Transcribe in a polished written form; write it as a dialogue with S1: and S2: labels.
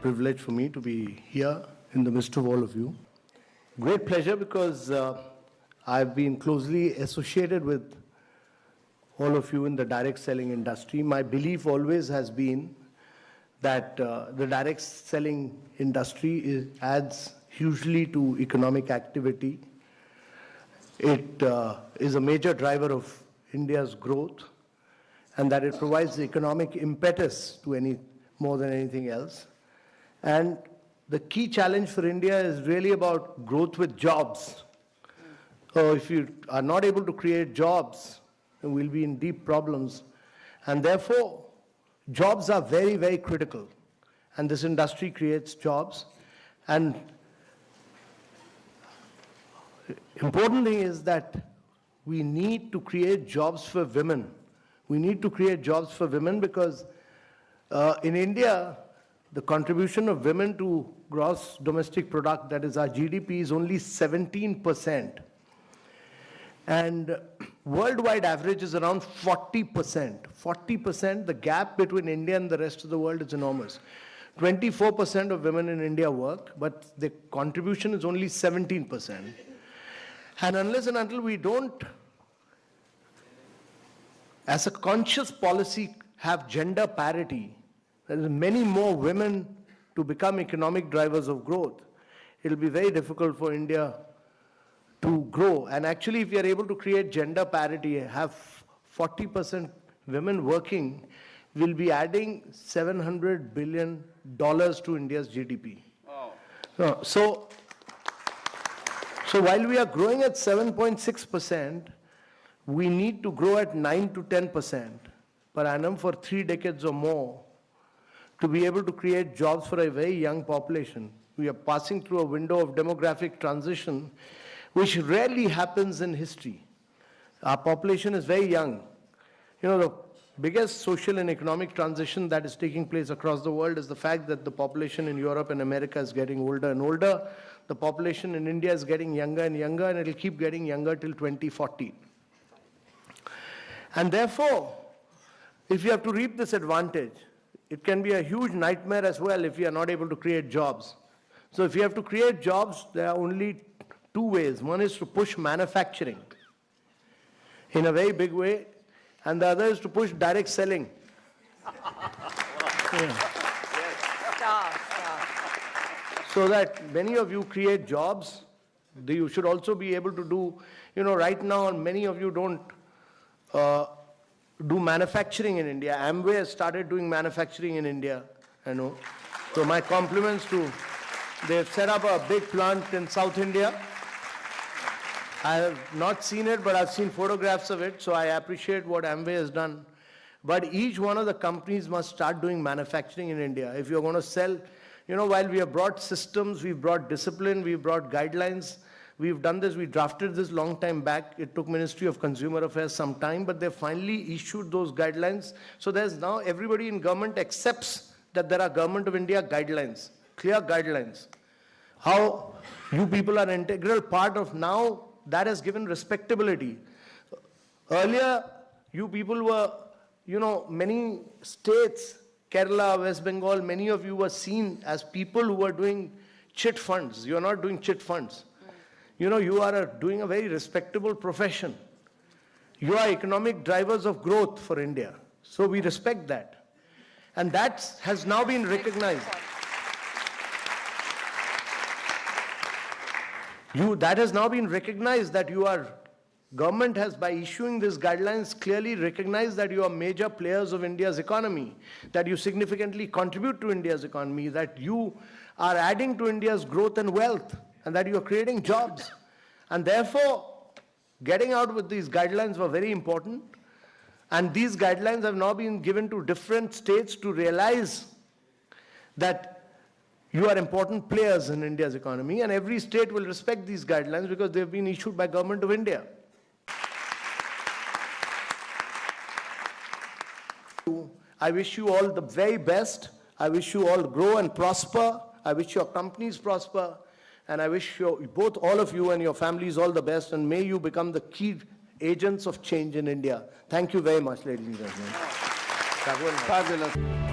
S1: privilege for me to be here in the midst of all of you. Great pleasure because I've been closely associated with all of you in the direct selling industry. My belief always has been that the direct selling industry adds hugely to economic activity. It is a major driver of India's growth, and that it provides the economic impetus to more than anything else. And the key challenge for India is really about growth with jobs. So if you are not able to create jobs, then we'll be in deep problems. And therefore, jobs are very, very critical. And this industry creates jobs. And important thing is that we need to create jobs for women. We need to create jobs for women because in India, the contribution of women to gross domestic product, that is our GDP, is only 17%. And worldwide average is around 40%. 40%, the gap between India and the rest of the world is enormous. 24% of women in India work, but the contribution is only 17%. And unless and until we don't, as a conscious policy, have gender parity, there are many more women to become economic drivers of growth, it will be very difficult for India to grow. And actually, if we are able to create gender parity, have 40% women working, we'll be adding $700 billion to India's GDP. Wow. So while we are growing at 7.6%, we need to grow at 9 to 10% per annum for 3 decades or more to be able to create jobs for a very young population. We are passing through a window of demographic transition, which rarely happens in history. Our population is very young. You know, the biggest social and economic transition that is taking place across the world is the fact that the population in Europe and America is getting older and older. The population in India is getting younger and younger, and it will keep getting younger till 2040. And therefore, if you have to reap this advantage, it can be a huge nightmare as well if you are not able to create jobs. So if you have to create jobs, there are only 2 ways. One is to push manufacturing in a very big way, and the other is to push direct selling. Yeah. So that many of you create jobs, you should also be able to do, right now many of you don't do manufacturing in India. Amway has started doing manufacturing in India, I know. So my compliments to, they've set up a big plant in South India. I have not seen it, but I've seen photographs of it, so I appreciate what Amway has done. But each one of the companies must start doing manufacturing in India. If you're going to sell, while we have brought systems, we've brought discipline, we've brought guidelines, we've done this, we drafted this long time back. It took Ministry of Consumer Affairs some time, but they finally issued those guidelines. So there's now everybody in government accepts that there are Government of India guidelines, clear guidelines. How you people are an integral part of now, that has given respectability. Earlier, you people were, many states, Kerala, West Bengal, many of you were seen as people who were doing chit funds. You're not doing chit funds. You are doing a very respectable profession. You are economic drivers of growth for India. So we respect that. And that has now been recognized. That has now been recognized that government has, by issuing these guidelines, clearly recognized that you are major players of India's economy, that you significantly contribute to India's economy, that you are adding to India's growth and wealth, and that you are creating jobs. And therefore, getting out with these guidelines were very important. And these guidelines have now been given to different states to realize that you are important players in India's economy, and every state will respect these guidelines because they've been issued by Government of India. I wish you all the very best. I wish you all grow and prosper. I wish your companies prosper. And I wish both all of you and your families all the best, and may you become the key agents of change in India. Thank you very much, ladies and gentlemen.
S2: Fabulous.